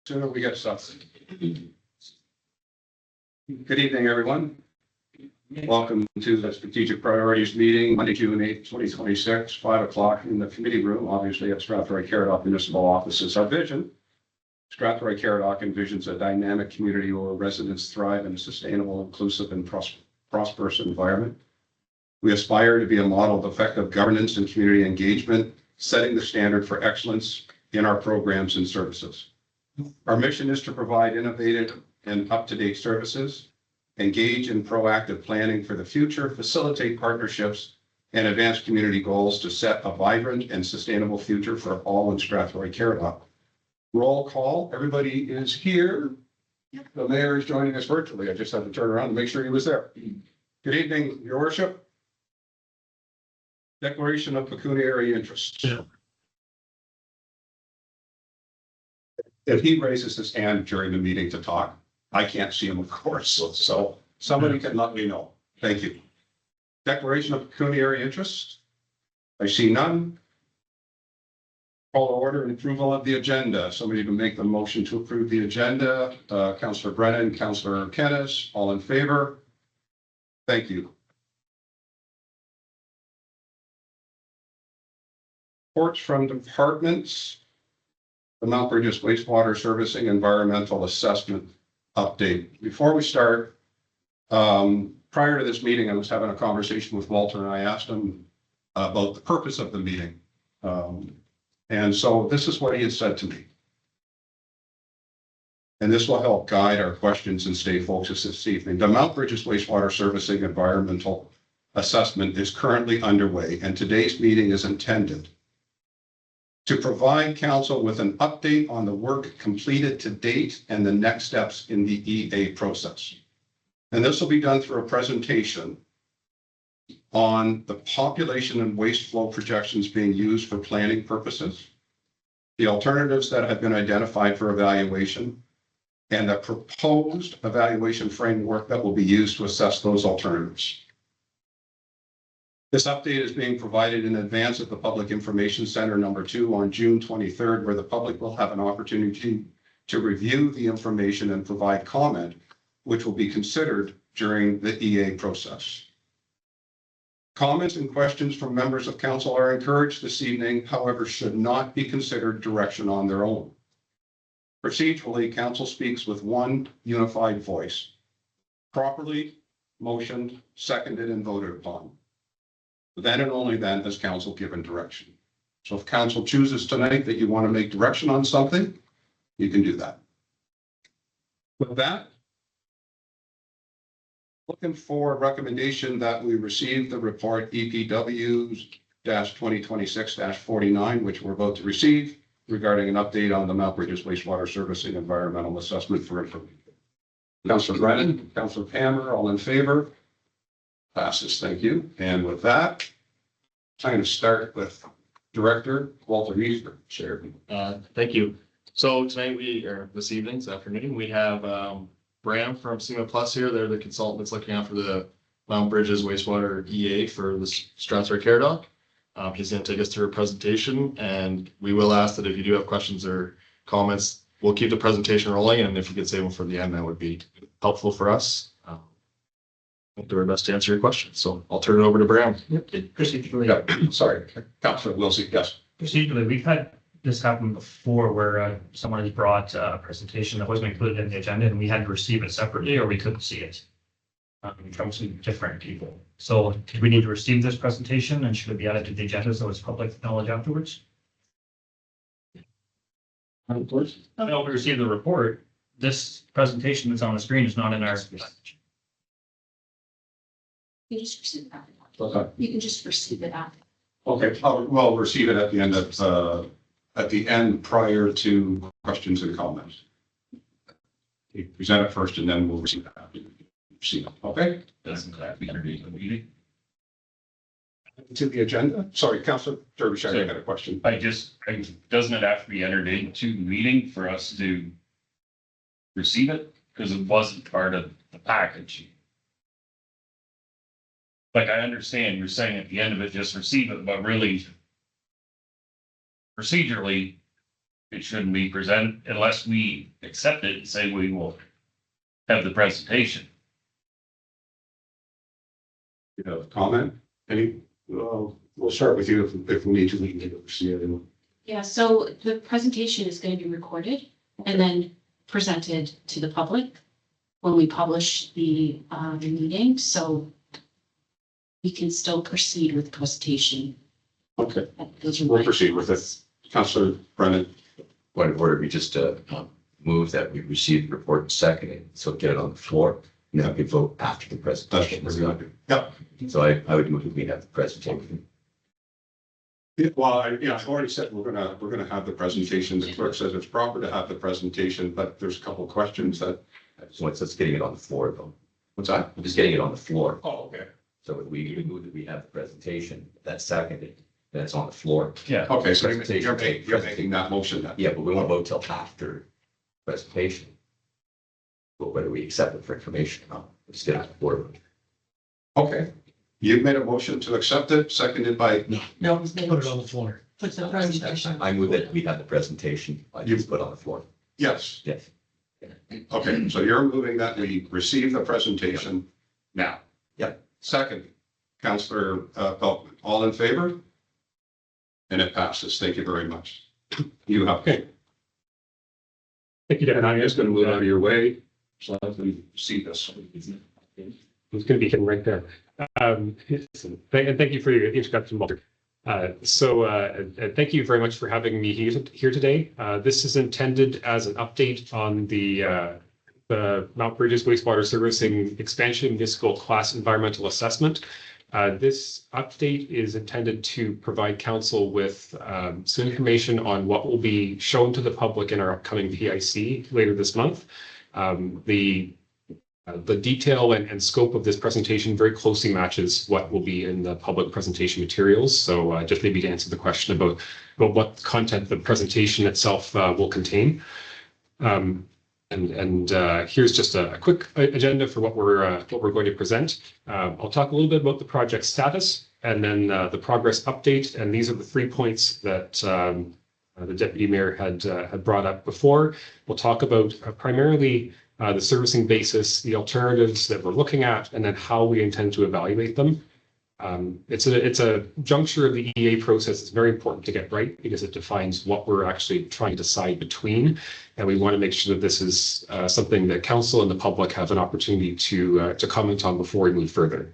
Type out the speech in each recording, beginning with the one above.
Sooner we get started. Good evening, everyone. Welcome to the Strategic Priorities Meeting, Monday, June 8th, 2026, 5 o'clock in the committee room, obviously at Strathroy-Caradoc Municipal Offices. Our vision, Strathroy-Caradoc envisions a dynamic community where residents thrive in a sustainable, inclusive, and prosperous environment. We aspire to be a model of effective governance and community engagement, setting the standard for excellence in our programs and services. Our mission is to provide innovative and up-to-date services, engage in proactive planning for the future, facilitate partnerships, and advance community goals to set a vibrant and sustainable future for all in Strathroy-Caradoc. Roll call. Everybody is here. The mayor is joining us virtually. I just had to turn around and make sure he was there. Good evening, Your Worship. Declaration of pecuniary interest. Yeah. If he raises his hand during the meeting to talk, I can't see him, of course, so somebody can let me know. Thank you. Declaration of pecuniary interest. I see none. Call to order and approval of the agenda. Somebody can make the motion to approve the agenda. Councillor Brennan, Councillor Kennis, all in favor? Thank you. Reports from departments. The Mount Bridges Wastewater Servicing Environmental Assessment Update. Before we start, prior to this meeting, I was having a conversation with Walter and I asked him about the purpose of the meeting. And so this is what he had said to me. And this will help guide our questions and stay focused this evening. The Mount Bridges Wastewater Servicing Environmental Assessment is currently underway, and today's meeting is intended to provide council with an update on the work completed to date and the next steps in the EA process. And this will be done through a presentation on the population and waste flow projections being used for planning purposes, the alternatives that have been identified for evaluation, and the proposed evaluation framework that will be used to assess those alternatives. This update is being provided in advance of the Public Information Center number 2 on June 23rd, where the public will have an opportunity to review the information and provide comment, which will be considered during the EA process. Comments and questions from members of council are encouraged this evening, however, should not be considered direction on their own. Procedurally, council speaks with one unified voice, properly motioned, seconded, and voted upon. Then and only then has council given direction. So if council chooses tonight that you want to make direction on something, you can do that. With that, looking for a recommendation that we receive the report EPW-2026-49, which we're about to receive regarding an update on the Mount Bridges Wastewater Servicing Environmental Assessment for information. Councillor Brennan, Councillor Palmer, all in favor? Passes, thank you. And with that, I'm going to start with Director Walter Meisner. Chair. Thank you. So tonight this evening, this afternoon, we have Bram from SEMA Plus here. They're the consultant that's looking after the Mount Bridges Wastewater EA for the Strathroy-Caradoc. He's going to take us through a presentation, and we will ask that if you do have questions or comments, we'll keep the presentation rolling, and if you could save them for the end, that would be helpful for us. We'll do our best to answer your questions. So I'll turn it over to Bram. Yep. Procedurally, Sorry, Councillor Wilsey. Yes. procedurally, we've had this happen before where someone has brought a presentation that wasn't included in the agenda and we had to receive it separately or we couldn't see it from some different people. So do we need to receive this presentation and should it be added to the agenda so it's public knowledge afterwards? No, we received the report. This presentation that's on the screen is not in our. You just receive that. Okay. You can just receive it after. Okay. We'll receive it at the end of prior to questions and comments. You present it first, and then we'll receive it after. Okay. Doesn't that be underneath the meeting? To the agenda. Sorry, Councillor Derbyshire, I got a question. Doesn't it have to be entered into the meeting for us to receive it? Because it wasn't part of the package. Like, I understand you're saying at the end of it, just receive it, but really procedurally, it shouldn't be presented unless we accept it and say we will have the presentation. You have a comment? We'll start with you if we need to, we can take it to see anyone. Yeah, so the presentation is going to be recorded and then presented to the public when we publish the meeting, so we can still proceed with the presentation. Okay, Those are we'll my proceed with it. Councillor Brennan. Point of order, we just move that we receive the report and second it, so get it on the floor. And then we vote after the That's presentation. what we're gonna do. Yep. So I would move that we have the presentation. Well, I've already said we're gonna have the presentation. The clerk says it's proper to have the presentation, but there's a couple of questions that. So it's just getting it on the floor though. What's that? We're just getting it on the floor. Oh, okay. So if we move that we have the presentation, that's seconded, then it's on the floor. Yeah. Okay, so Presentation. you're making that motion then. Yeah, but we won't vote till after presentation. But whether we accept it for information or not, let's get it on the floor. Okay. You've made a motion to accept it, seconded by, No, put it on the floor. Put the presentation. I move that we have the presentation, I just put on the floor. yes. Yes. Okay, so you're moving that we receive the presentation now. Yep. Second, Councillor Peltman, all in favor? And it passes. Thank you very much. You have. Okay. Thank you, And Dan. I'm just gonna move out of your way so I can see this. Who's going to be hidden right there. And thank you for your introduction, Walter. Thank you very much for having me here today. This is intended as an update on the Mount Bridges wastewater servicing expansion municipal class environmental assessment. This update is intended to provide council with some information on what will be shown to the public in our upcoming PIC later this month. The detail and scope of this presentation very closely matches what will be in the public presentation materials. So just maybe to answer the question about what content the presentation itself will contain. Here's just a quick agenda for what we're going to present. I'll talk a little bit about the project status and then the progress update. And these are the 3 points that the deputy mayor had brought up before. We'll talk about primarily the servicing basis, the alternatives that we're looking at, and then how we intend to evaluate them. It's a juncture of the EA process. It's very important to get right because it defines what we're actually trying to decide between. And we want to make sure that this is something that council and the public have an opportunity to comment on before we move further.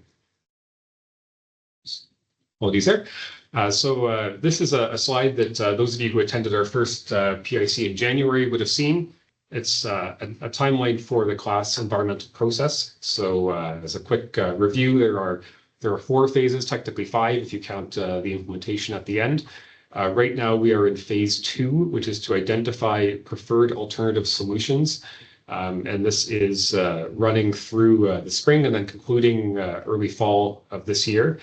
Apologies there. This is a slide that those of you who attended our first PIC in January would have seen. It's a timeline for the class environmental process. So as a quick review, there are 4 phases, technically 5 if you count the implementation at the end. Right now we are in phase 2, which is to identify preferred alternative solutions. And this is running through the spring and then concluding early fall of this year.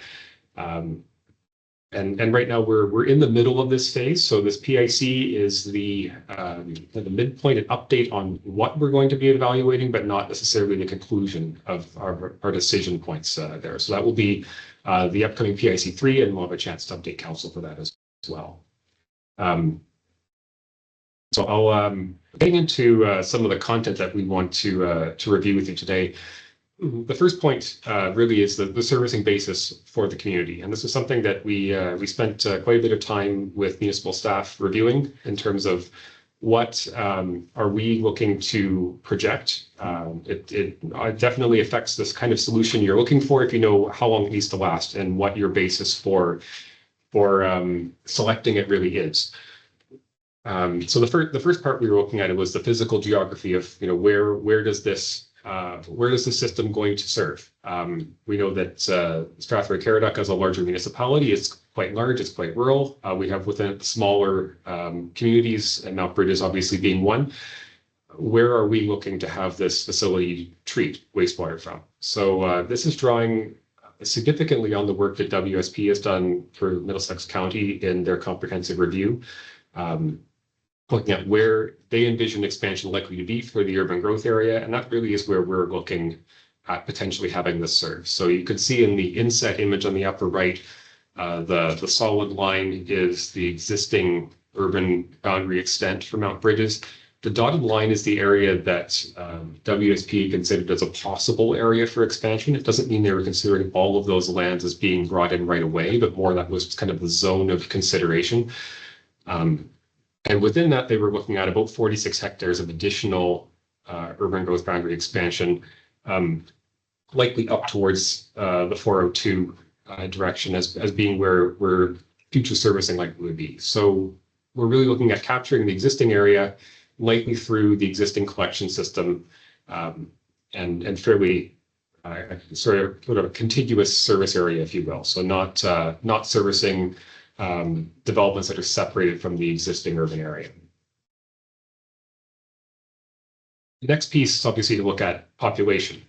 And right now we're in the middle of this phase. So this PIC is the midpoint and update on what we're going to be evaluating, but not necessarily the conclusion of our decision points there. So that will be the upcoming PIC 3, and we'll have a chance to update council for that as well. So I'll getting into some of the content that we want to review with you today. The first point really is the servicing basis for the community. And this is something that we spent quite a bit of time with municipal staff reviewing in terms of what are we looking to project. It definitely affects this kind of solution you're looking for if you know how long it needs to last and what your basis for selecting it really is. So the first part we were looking at, it was the physical geography of, you know, where does the system going to serve? We know that Strathroy-Caradoc as a larger municipality is quite large, it's quite rural. We have within it smaller communities, and Mount Bridges obviously being one. Where are we looking to have this facility treat wastewater from? So this is drawing significantly on the work that WSP has done for Middlesex County in their comprehensive review. Looking at where they envision expansion likely to be for the urban growth area. And that really is where we're looking at potentially having this serve. So you can see in the inset image on the upper right, the solid line is the existing urban boundary extent for Mount Bridges. The dotted line is the area that WSP considered as a possible area for expansion. It doesn't mean they were considering all of those lands as being brought in right away, but more that was kind of the zone of consideration. And within that, they were looking at about 46 hectares of additional urban growth boundary expansion, likely up towards the 402 direction as being where future servicing likely would be. So we're really looking at capturing the existing area, likely through the existing collection system, and fairly sort of a contiguous service area, if you will. So not servicing developments that are separated from the existing urban area. The next piece is obviously to look at population.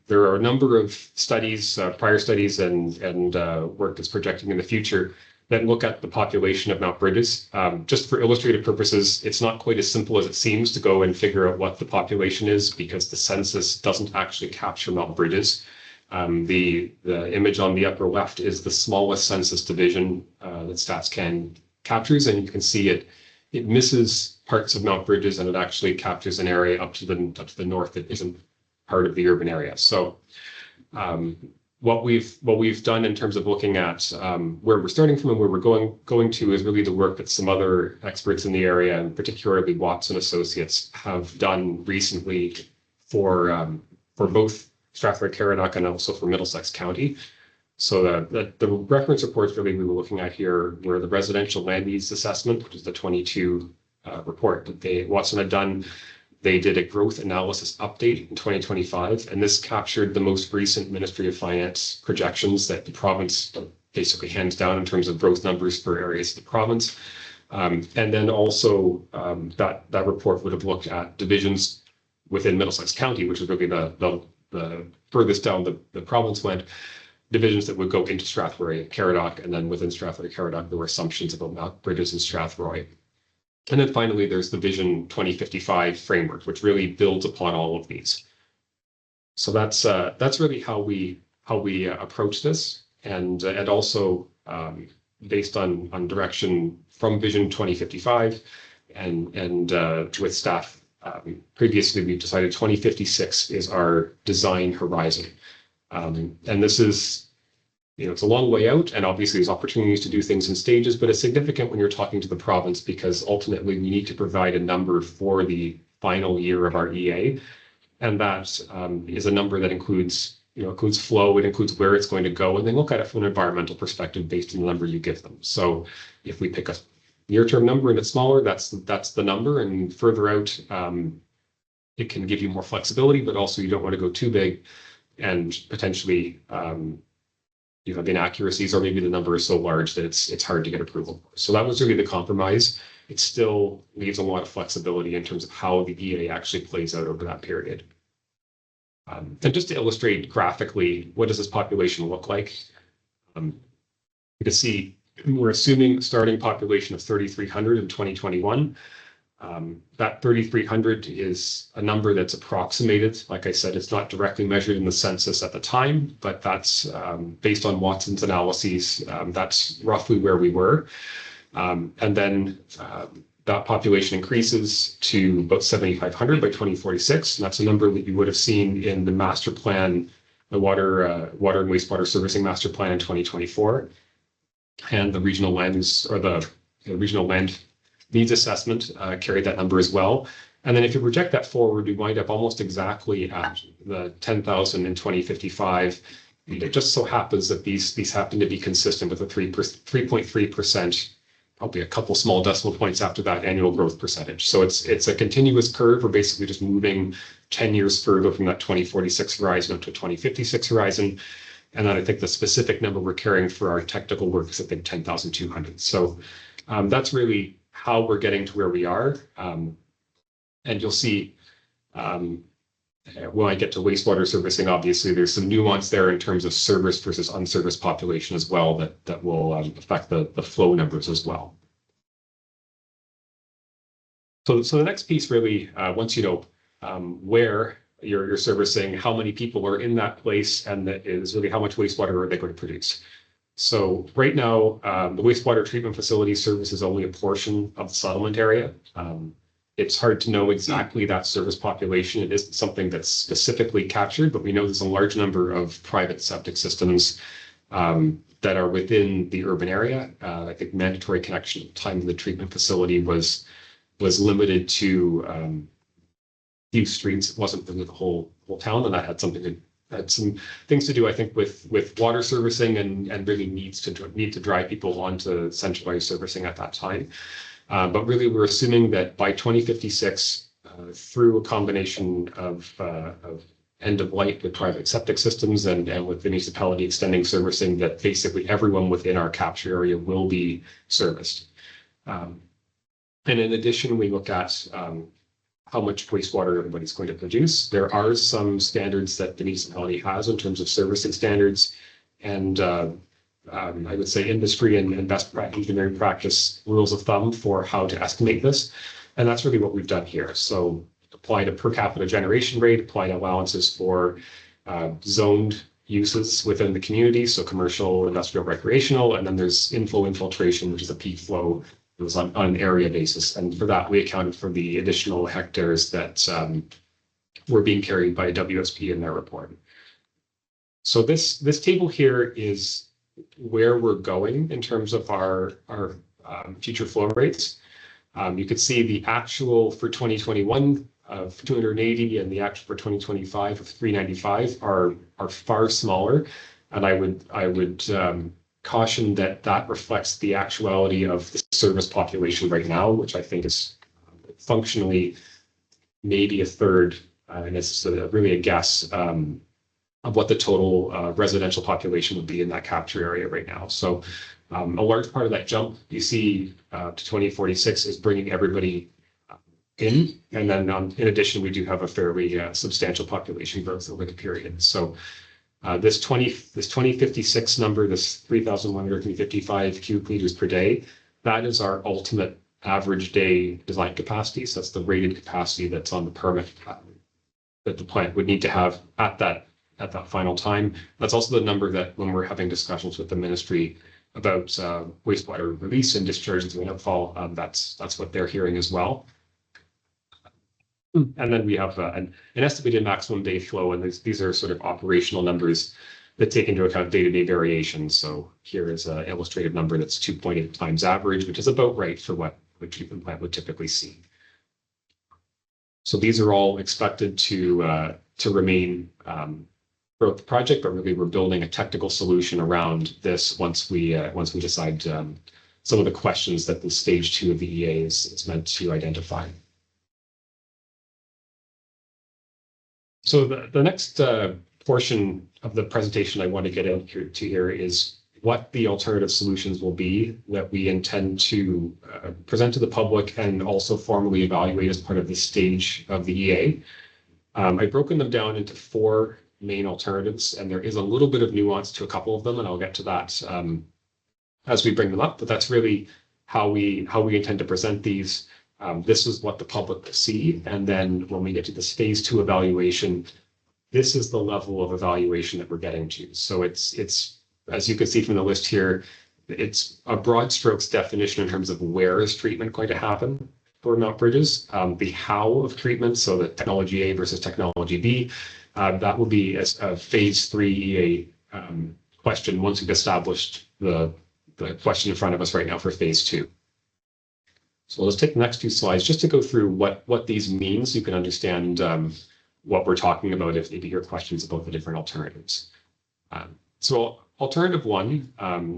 There are a number of studies, prior studies and work that's projecting in the future that look at the population of Mount Bridges. Just for illustrative purposes, it's not quite as simple as it seems to go and figure out what the population is because the census doesn't actually capture Mount Bridges. The image on the upper left is the smallest census division that StatsCan captures, and you can see it misses parts of Mount Bridges and it actually captures an area up to the north that isn't part of the urban area. So what we've done in terms of looking at where we're starting from and where we're going to is really the work that some other experts in the area, and particularly Watson Associates, have done recently for both Strathroy-Caradoc and also for Middlesex County. So the reference reports really we were looking at here were the residential land needs assessment, which is the 22 report that Watson had done. They did a growth analysis update in 2025, and this captured the most recent Ministry of Finance projections that the province basically hands down in terms of growth numbers for areas of the province. And then also that report would have looked at divisions within Middlesex County, which is really the furthest down the province went, divisions that would go into Strathroy-Caradoc, and then within Strathroy-Caradoc, there were assumptions about Mount Bridges and Strathroy. And then finally, there's the Vision 2055 framework, which really builds upon all of these. So that's really how we approach this, and also based on direction from Vision 2055, and with staff previously, we've decided 2056 is our design horizon, and this is. It's a long way out, and obviously there's opportunities to do things in stages, but it's significant when you're talking to the province because ultimately we need to provide a number for the final year of our EA. And that is a number that includes flow, it includes where it's going to go, and then look at it from an environmental perspective based on the number you give them. So if we pick a near-term number and it's smaller, that's the number, and further out, it can give you more flexibility, but also you don't want to go too big and potentially the inaccuracies, or maybe the number is so large that it's hard to get approval for. So that was really the compromise. It still leaves a lot of flexibility in terms of how the EA actually plays out over that period. And just to illustrate graphically, what does this population look like? You can see we're assuming a starting population of 3,300 in 2021. That 3,300 is a number that's approximated. Like I said, it's not directly measured in the census at the time, but that's based on Watson's analyses. That's roughly where we were. And then that population increases to about 7,500 by 2046. And that's a number that you would have seen in the master plan, the water and wastewater servicing master plan in 2024. And the regional land use, or the regional land needs assessment carried that number as well. And then if you project that forward, we wind up almost exactly at the 10,000 in 2055. It just so happens that these happen to be consistent with a 3.3%, probably a couple small decimal points after that annual growth percentage. So it's a continuous curve. We're basically just moving 10 years further from that 2046 horizon up to 2056 horizon. And then I think the specific number we're carrying for our technical work is I think 10,200. So that's really how we're getting to where we are. And you'll see when I get to wastewater servicing, obviously there's some nuance there in terms of service versus unserviced population as well that will affect the flow numbers as well. So the next piece really, once you know where you're servicing, how many people are in that place, and that is really how much wastewater are they going to produce. So right now, the wastewater treatment facility services only a portion of the settlement area. It's hard to know exactly that service population. It isn't something that's specifically captured, but we know there's a large number of private septic systems that are within the urban area. I think mandatory connection at the time of the treatment facility was limited to few streets. It wasn't really the whole town, and that had some things to do, I think, with water servicing and really need to drive people onto centralized servicing at that time. But really, we're assuming that by 2056, through a combination of end of life with private septic systems and with the municipality extending servicing, that basically everyone within our capture area will be serviced. And in addition, we look at how much wastewater everybody's going to produce. There are some standards that the municipality has in terms of servicing standards, and I would say industry and best engineering practice rules of thumb for how to estimate this. And that's really what we've done here. So applied a per capita generation rate, applied allowances for zoned uses within the community, so commercial, industrial, recreational, and then there's inflow infiltration, which is a peak flow. It was on an area basis. And for that, we accounted for the additional hectares that were being carried by WSP in their report. So this table here is where we're going in terms of our future flow rates. You could see the actual for 2021 of 280 and the actual for 2025 of 395 are far smaller. And I would caution that reflects the actuality of the service population right now, which I think is functionally maybe a third, and it's really a guess of what the total residential population would be in that capture area right now. So a large part of that jump you see to 2046 is bringing everybody in, and then in addition, we do have a fairly substantial population growth over the period. So this 2056 number, this 3,155 cubic meters per day, that is our ultimate average day design capacity. So that's the rated capacity that's on the permit that the plant would need to have at that final time. That's also the number that when we're having discussions with the ministry about wastewater release and discharge into the outfall, that's what they're hearing as well. And then we have an estimated maximum day flow, and these are sort of operational numbers that take into account day-to-day variations. So here is an illustrated number that's 2.8 times average, which is about right for what a treatment plant would typically see. So these are all expected to remain throughout the project, but really we're building a technical solution around this once we decide some of the questions that the stage 2 of the EA is meant to identify. So the next portion of the presentation I want to get into here is what the alternative solutions will be that we intend to present to the public and also formally evaluate as part of this stage of the EA. I've broken them down into 4 main alternatives, and there is a little bit of nuance to a couple of them, and I'll get to that as we bring them up, but that's really how we intend to present these. This is what the public will see, and then when we get to this phase 2 evaluation, this is the level of evaluation that we're getting to. So it's as you can see from the list here, it's a broad strokes definition in terms of where is treatment going to happen for melt bridges, the how of treatment, so the technology A versus technology B, that will be a phase 3 EA question once we've established the question in front of us right now for phase 2. So let's take the next 2 slides just to go through what these mean so you can understand what we're talking about if maybe you hear questions about the different alternatives. So alternative 1,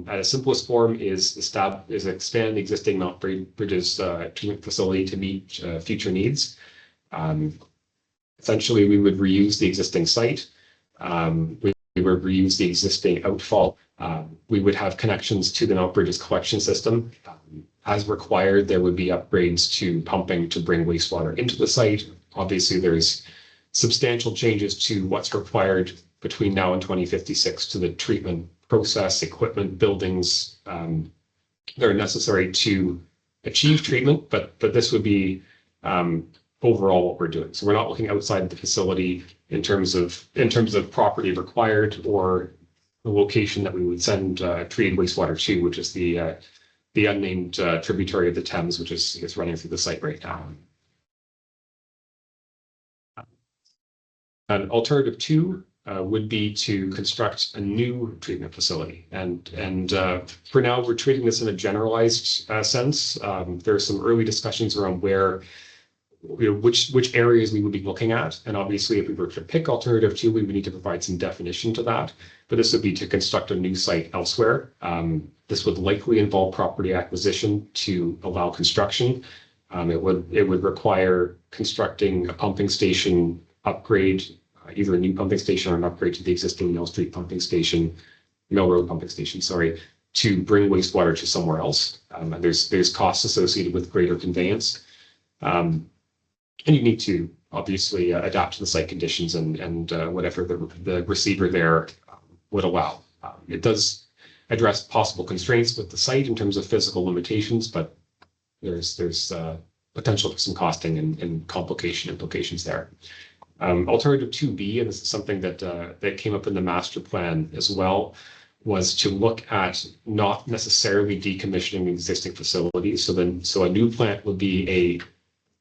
at its simplest form, is expand the existing melt bridges treatment facility to meet future needs. Essentially, we would reuse the existing site. We would reuse the existing outfall. We would have connections to the melt bridges collection system. As required, there would be upgrades to pumping to bring wastewater into the site. Obviously, there's substantial changes to what's required between now and 2056 to the treatment process, equipment, buildings that are necessary to achieve treatment, but this would be overall what we're doing. So we're not looking outside the facility in terms of property required or location that we would send treated wastewater to, which is the unnamed tributary of the Thames, which is running through the site right now. An alternative two would be to construct a new treatment facility. And for now, we're treating this in a generalized sense. There are some early discussions around where, which areas we would be looking at. And obviously, if we were to pick alternative two, we would need to provide some definition to that. But this would be to construct a new site elsewhere. This would likely involve property acquisition to allow construction. It would require constructing a pumping station upgrade, either a new pumping station or an upgrade to the existing Mill Road pumping station, sorry, to bring wastewater to somewhere else. And there's costs associated with greater conveyance. And you need to obviously adapt to the site conditions and whatever the receiver there would allow. It does address possible constraints with the site in terms of physical limitations, but there's potential for some costing and complication implications there. Alternative 2B, and this is something that came up in the master plan as well, was to look at not necessarily decommissioning existing facilities. So a new plant would be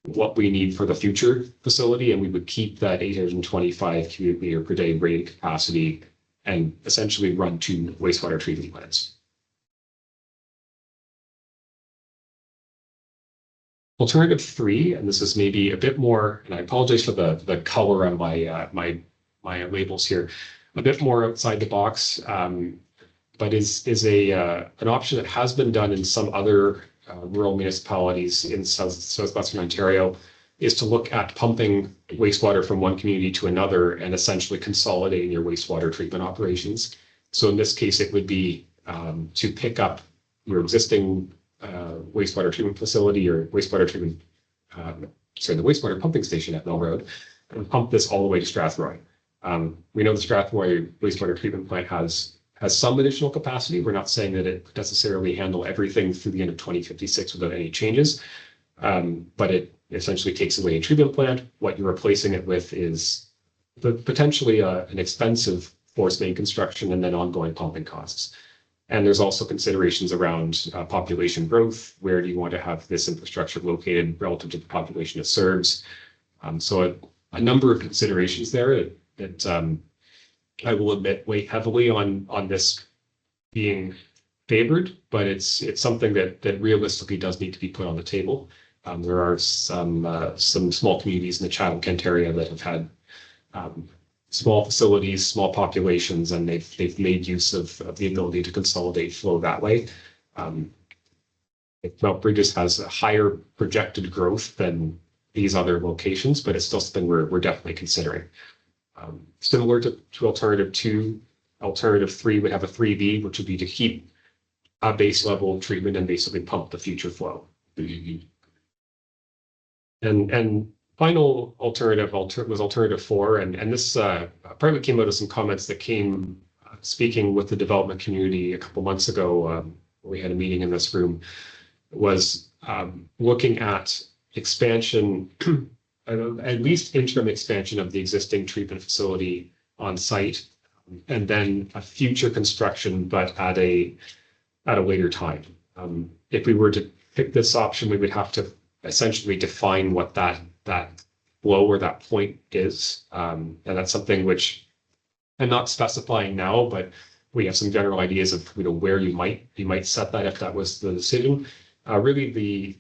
what we need for the future facility, and we would keep that 825 cubic meter per day rated capacity and essentially run two wastewater treatment plants. Alternative three, and this is maybe a bit more, and I apologize for the color on my labels here, a bit more outside the box, but is an option that has been done in some other rural municipalities in southwestern Ontario, is to look at pumping wastewater from one community to another and essentially consolidating your wastewater treatment operations. So in this case, it would be to pick up your existing wastewater treatment facility or the wastewater pumping station at Mill Road, and pump this all the way to Strathroy. We know the Strathroy wastewater treatment plant has some additional capacity. We're not saying that it could necessarily handle everything through the end of 2056 without any changes, but it essentially takes away a treatment plant. What you're replacing it with is potentially an expensive force main construction and then ongoing pumping costs. And there's also considerations around population growth. Where do you want to have this infrastructure located relative to the population it serves? So a number of considerations there that I will admit weigh heavily on this being favored, but it's something that realistically does need to be put on the table. There are some small communities in the Chatham-Kent area that have had small facilities, small populations, and they've made use of the ability to consolidate flow that way. Mount Bridges has a higher projected growth than these other locations, but it's still something we're definitely considering. Similar to alternative 2, alternative 3 would have a 3B, which would be to keep a base level treatment and basically pump the future flow. And final alternative was alternative 4, and this partly came out of some comments that came speaking with the development community a couple months ago. We had a meeting in this room, was looking at expansion, at least interim expansion of the existing treatment facility on site, and then a future construction, but at a later time. If we were to pick this option, we would have to essentially define what that flow or that point is. And that's something which I'm not specifying now, but we have some general ideas of where you might set that if that was the decision. Really the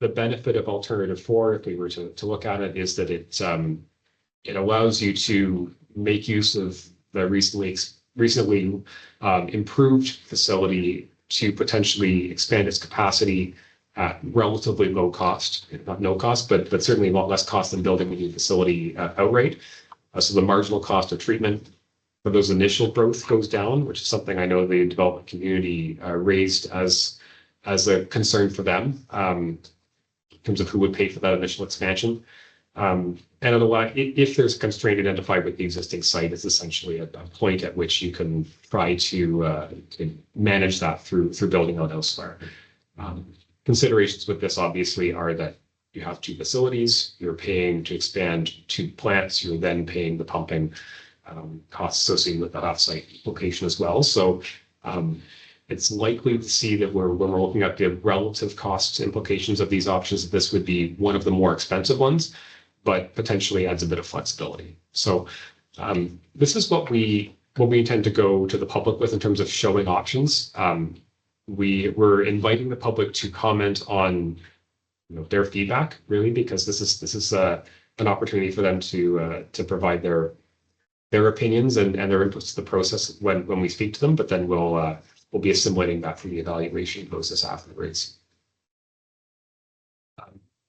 benefit of alternative 4, if we were to look at it, is that it allows you to make use of the recently improved facility to potentially expand its capacity at relatively low cost, not no cost, but certainly a lot less cost than building a new facility outright. So the marginal cost of treatment for those initial growth goes down, which is something I know the development community raised as a concern for them in terms of who would pay for that initial expansion. And otherwise, if there's a constraint identified with the existing site, it's essentially a point at which you can try to manage that through building out elsewhere. Considerations with this obviously are that you have 2 facilities, you're paying to expand 2 plants, you're then paying the pumping. costs associated with that offsite location as well. So it's likely to see that when we're looking at the relative cost implications of these options, that this would be one of the more expensive ones, but potentially adds a bit of flexibility. So this is what we intend to go to the public with in terms of showing options. We're inviting the public to comment on their feedback, really, because this is an opportunity for them to provide their opinions and their inputs to the process when we speak to them. But then we'll be assimilating that from the evaluation process afterwards.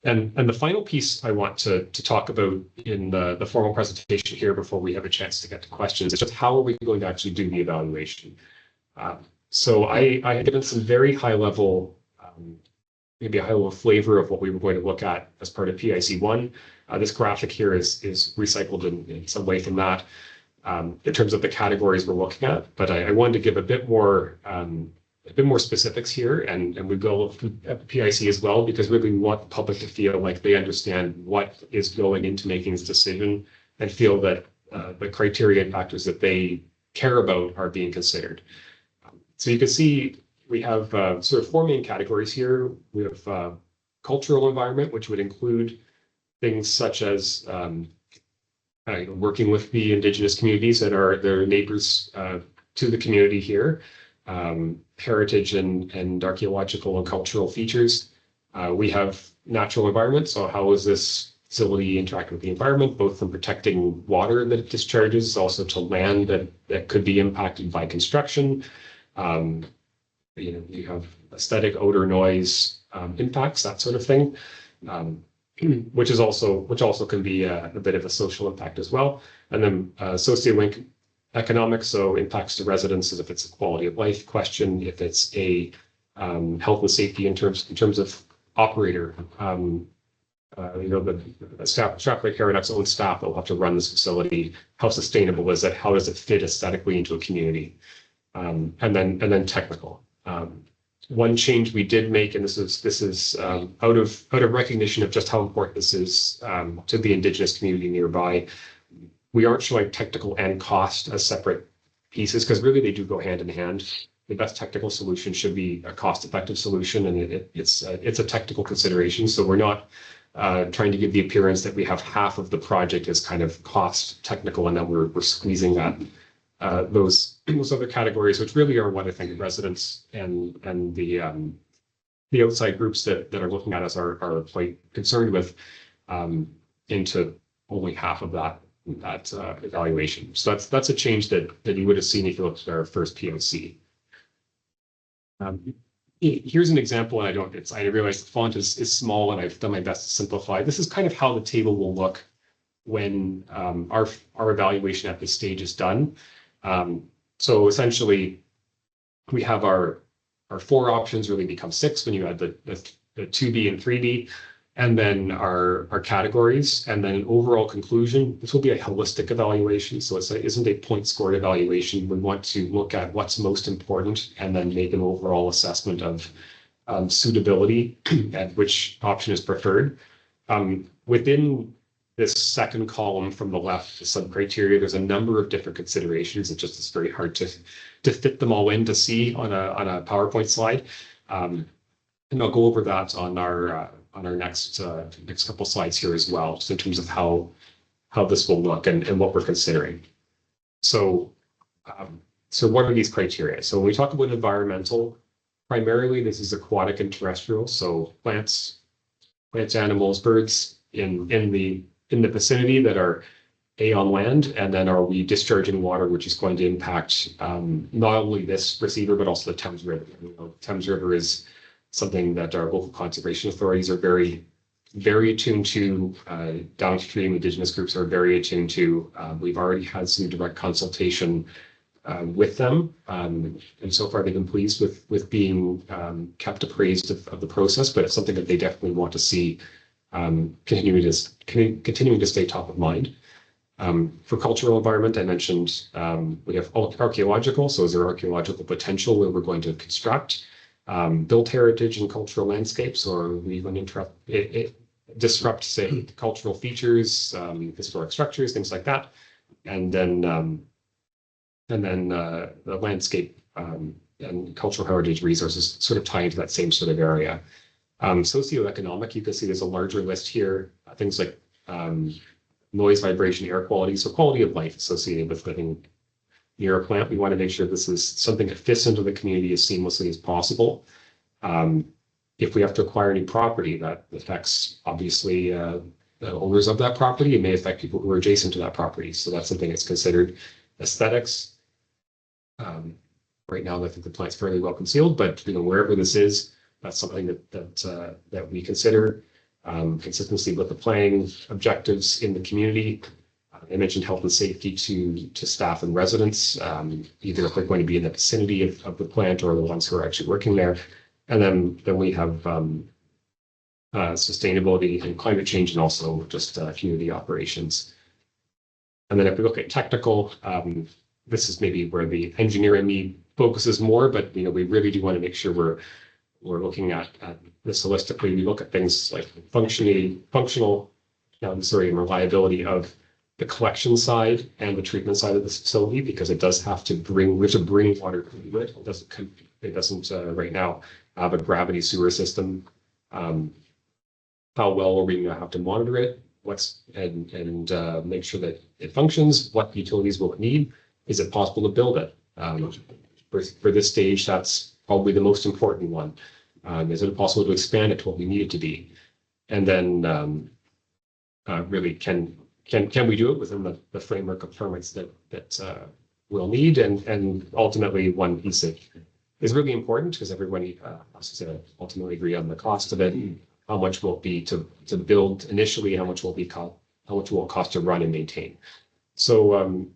And the final piece I want to talk about in the formal presentation here before we have a chance to get to questions is just how are we going to actually do the evaluation. So I had given some very high level, maybe a high level flavor of what we were going to look at as part of PIC1. This graphic here is recycled in some way from that in terms of the categories we're looking at. But I wanted to give a bit more specifics here, and we go at PIC as well, because really we want the public to feel like they understand what is going into making this decision and feel that the criteria and factors that they care about are being considered. So you can see we have sort of four main categories here. We have cultural environment, which would include things such as working with the Indigenous communities that are their neighbors to the community here. Heritage and archaeological and cultural features. We have natural environment. So how is this facility interacting with the environment, both from protecting water that it discharges, also to land that could be impacted by construction. You have aesthetic, odor, noise impacts, that sort of thing, which also can be a bit of a social impact as well. And then socioeconomic, so impacts to residents, as if it's a quality of life question, if it's a health and safety in terms of operator. The Strathroy-Caradoc's own staff that will have to run this facility. How sustainable is it? How does it fit aesthetically into a community? And then technical. One change we did make, and this is out of recognition of just how important this is to the Indigenous community nearby. We aren't showing technical and cost as separate pieces, because really they do go hand in hand. The best technical solution should be a cost-effective solution, and it's a technical consideration. So we're not trying to give the appearance that we have half of the project as kind of cost technical, and then we're squeezing that those other categories, which really are what I think residents and the outside groups that are looking at us are quite concerned with, into only half of that evaluation. So that's a change that you would have seen if you looked at our first POC. Here's an example, and I realize the font is small, and I've done my best to simplify. This is kind of how the table will look when our evaluation at this stage is done. So essentially, we have our four options really become six when you add the 2B and 3B, and then our categories, and then an overall conclusion. This will be a holistic evaluation, so it isn't a point scored evaluation. We want to look at what's most important and then make an overall assessment of suitability and which option is preferred. Within this second column from the left, the sub-criteria, there's a number of different considerations. It just is very hard to fit them all in to see on a PowerPoint slide. And I'll go over that on our next couple slides here as well, just in terms of how this will look and what we're considering. So what are these criteria? So when we talk about environmental, primarily this is aquatic and terrestrial, so plants, animals, birds in the vicinity that are on land, and then are we discharging water, which is going to impact not only this receiver, but also the Thames River. Thames River is something that our local conservation authorities are very, very attuned to. Downstream Indigenous groups are very attuned to. We've already had some direct consultation with them, and so far they've been pleased with being kept appraised of the process. But it's something that they definitely want to see continuing to stay top of mind. For cultural environment, I mentioned we have archaeological. So is there archaeological potential where we're going to construct? Built heritage and cultural landscapes, or are we going to disrupt, say, cultural features, historic structures, things like that. and then the landscape and cultural heritage resources sort of tie into that same sort of area. Socioeconomic, you can see there's a larger list here, things like noise, vibration, air quality, so quality of life associated with living near a plant. We want to make sure this is something that fits into the community as seamlessly as possible. If we have to acquire any property, that affects obviously the owners of that property. It may affect people who are adjacent to that property. So that's something that's considered. Aesthetics. Right now, I think the plant's fairly well concealed, but wherever this is, that's something that we consider. Consistency with the planning objectives in the community. I mentioned health and safety to staff and residents, either if they're going to be in the vicinity of the plant or the ones who are actually working there. And then we have sustainability and climate change, and also just community operations. And then if we look at technical, this is maybe where the engineer in me focuses more, but we really do want to make sure we're looking at this holistically. We look at things like functional, and reliability of the collection side and the treatment side of this facility, because it does have to bring, we have to bring water to it. It doesn't right now have a gravity sewer system. How well are we going to have to monitor it? And make sure that it functions? What utilities will it need? Is it possible to build it? For this stage, that's probably the most important one. Is it possible to expand it to what we need it to be? And then really, can we do it within the framework of permits that we'll need? And ultimately, one piece that is really important, because everybody has to ultimately agree on the cost of it. How much will it be to build initially? How much will it cost to run and maintain? So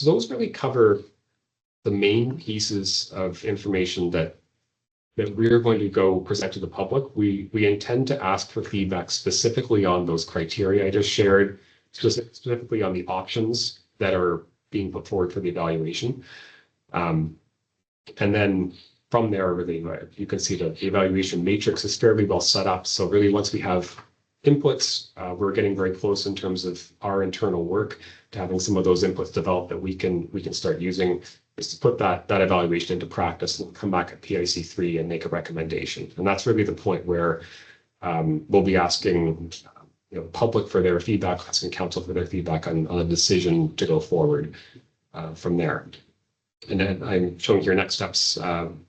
those really cover the main pieces of information that we're going to go present to the public. We intend to ask for feedback specifically on those criteria I just shared, specifically on the options that are being put forward for the evaluation. And then from there, really, you can see that the evaluation matrix is fairly well set up. So really, once we have inputs, we're getting very close in terms of our internal work to having some of those inputs developed that we can start using, is to put that evaluation into practice and come back at PIC3 and make a recommendation. And that's really the point where we'll be asking public for their feedback, asking council for their feedback on a decision to go forward from there. And then I'm showing here next steps,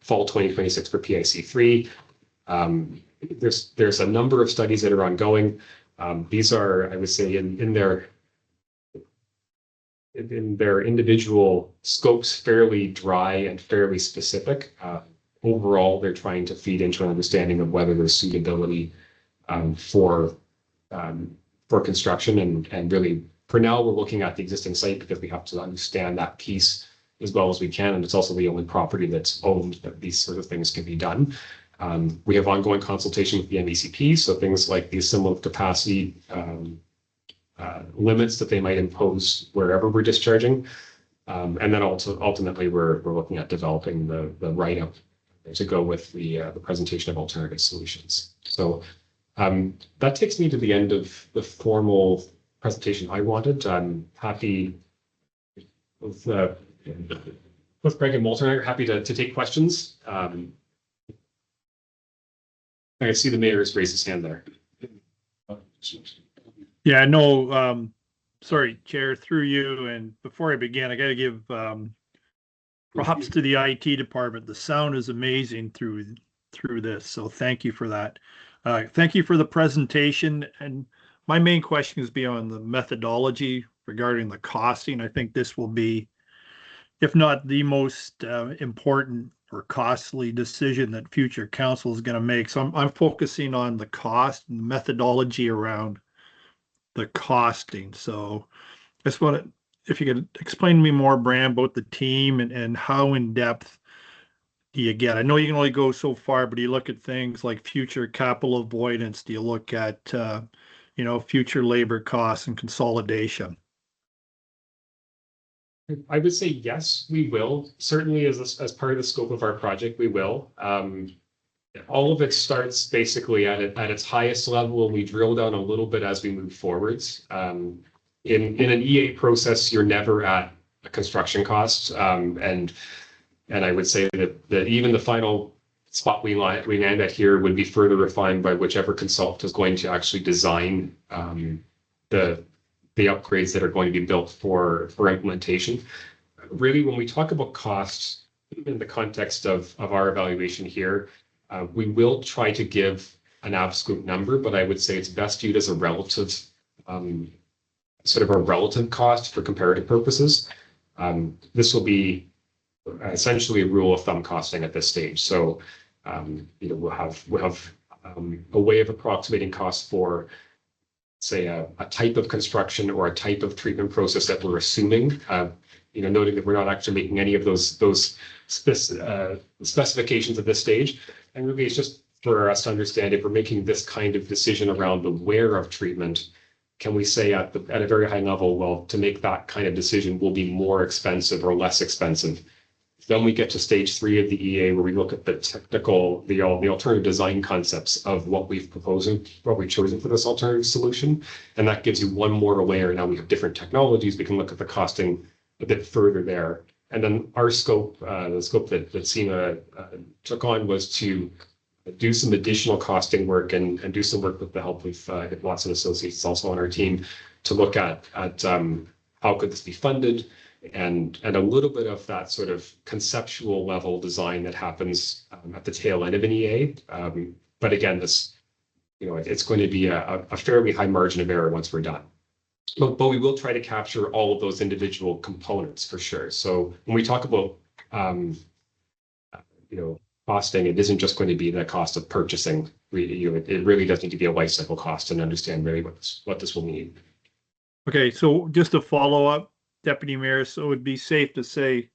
fall 2026 for PIC3. There's a number of studies that are ongoing. These are, I would say, in their individual scopes, fairly dry and fairly specific. Overall, they're trying to feed into an understanding of whether there's suitability for construction. And really, for now, we're looking at the existing site because we have to understand that piece as well as we can. And it's also the only property that's owned that these sort of things can be done. We have ongoing consultation with the MECP, so things like the assimilative capacity limits that they might impose wherever we're discharging. And then also ultimately we're looking at developing the write-up to go with the presentation of alternative solutions. So that takes me to the end of the formal presentation I wanted. I'm happy with Greg and Walter and I are happy to take questions. I see the mayor has raised his hand there. Yeah, no, sorry, Chair, through you. And before I begin, I got to give props to the IT department. The sound is amazing through this. So thank you for that. Thank you for the presentation. And my main question is beyond the methodology regarding the costing. I think this will be, if not the most important or costly decision that future council is going to make. So I'm focusing on the cost and the methodology around the costing. So I just want to, if you could explain to me more, Bram, about the team and how in depth do you get? I know you can only go so far, but do you look at things like future capital avoidance? Do you look at, future labor costs and consolidation? I would say yes, we will. Certainly as part of the scope of our project, we will. All of it starts basically at its highest level, and we drill down a little bit as we move forwards. in an EA process, you're never at a construction cost. And I would say that even the final spot we land at here would be further refined by whichever consultant is going to actually design the upgrades that are going to be built for implementation. Really, when we talk about costs in the context of our evaluation here, we will try to give an absolute number, but I would say it's best viewed as a relative, sort of a relative cost for comparative purposes. This will be essentially a rule of thumb costing at this stage. So, we'll have a way of approximating costs for, say, a type of construction or a type of treatment process that we're assuming. Noting that we're not actually making any of those specifications at this stage, and really it's just for us to understand if we're making this kind of decision around the where of treatment. Can we say at a very high level, well, to make that kind of decision will be more expensive or less expensive? Then we get to stage 3 of the EA, where we look at the technical, the alternative design concepts of what we've proposed, what we've chosen for this alternative solution. And that gives you one more layer. Now we have different technologies. We can look at the costing a bit further there. And then our scope, the scope that SEMA took on was to do some additional costing work and do some work with the help of Watson Associates, also on our team, to look at how could this be funded, and a little bit of that sort of conceptual level design that happens at the tail end of an EA. But again, this, it's going to be a fairly high margin of error once we're done. But we will try to capture all of those individual components for sure. So when we talk about, costing, it isn't just going to be the cost of purchasing. It really does need to be a life cycle cost and understand really what this will mean. Okay, so just to follow up, Deputy Mayor, so it would be safe to say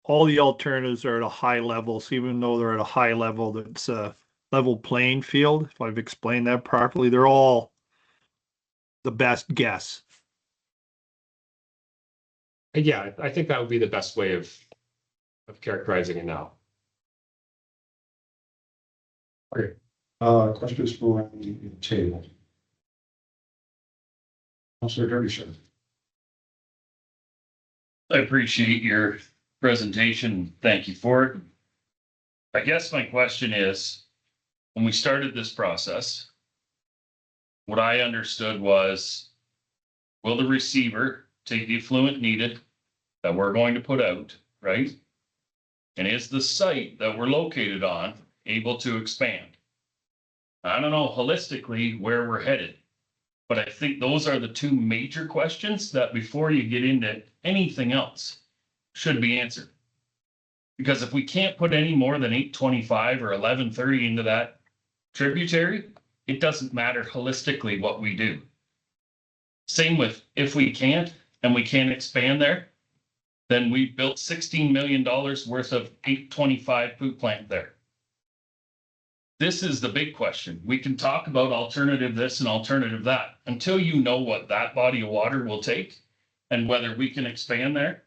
all the alternatives are at a high level. So even though they're at a high level, that's a level playing field. If I've explained that properly, they're all the best guess. Yeah, I think that would be the best way of characterizing it now. Okay, questions for the table? Councilor Derbyshire. I appreciate your presentation. Thank you for it. I guess my question is, when we started this process, what I understood was, will the receiver take the effluent needed that we're going to put out, right? And is the site that we're located on able to expand? I don't know holistically where we're headed, but I think those are the two major questions that before you get into anything else should be answered. Because if we can't put any more than 825 or 1130 into that tributary, it doesn't matter holistically what we do. Same with if we can't and we can't expand there, then we built $16 million worth of 825 food plant there. This is the big question. We can talk about alternative this and alternative that until you know what that body of water will take and whether we can expand there.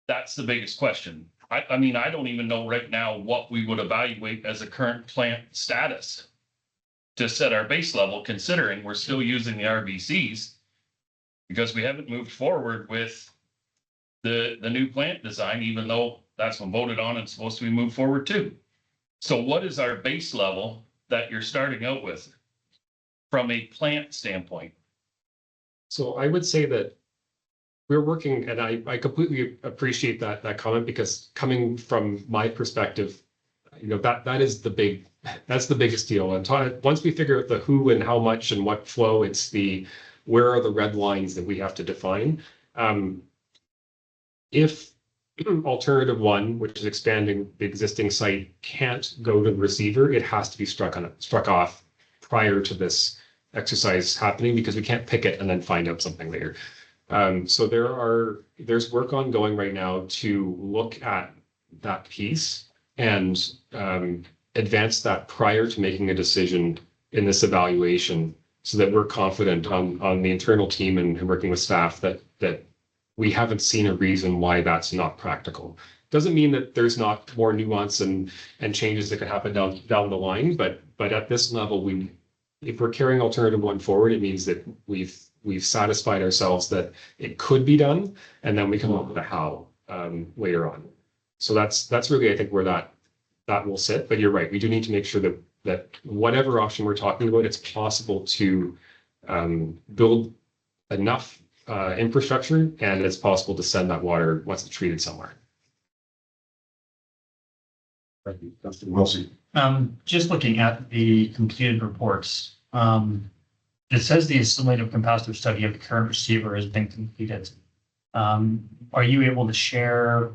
That's the biggest question. I mean, I don't even know right now what we would evaluate as a current plant status to set our base level, considering we're still using the RBCs because we haven't moved forward with the new plant design, even though that's been voted on and supposed to be moved forward too. So what is our base level that you're starting out with from a plant standpoint? So I would say that we're working, and I completely appreciate that comment, because coming from my perspective, that's the biggest deal. And once we figure out the who and how much and what flow, it's the where are the red lines that we have to define. If alternative one, which is expanding the existing site, can't go to the receiver, it has to be struck off prior to this exercise happening, because we can't pick it and then find out something later. So there's work ongoing right now to look at that piece and advance that prior to making a decision in this evaluation, so that we're confident on the internal team and working with staff that we haven't seen a reason why that's not practical. Doesn't mean that there's not more nuance and changes that could happen down the line, but at this level, if we're carrying alternative one forward, it means that we've satisfied ourselves that it could be done, and then we come up with a how later on. So that's really, I think, where that will sit. But you're right, we do need to make sure that whatever option we're talking about, it's possible to build enough infrastructure, and it's possible to send that water once it's treated somewhere. Thank you, Dustin Wilson. Just looking at the completed reports, it says the assimilative capacitive study of the current receiver has been completed. Are you able to share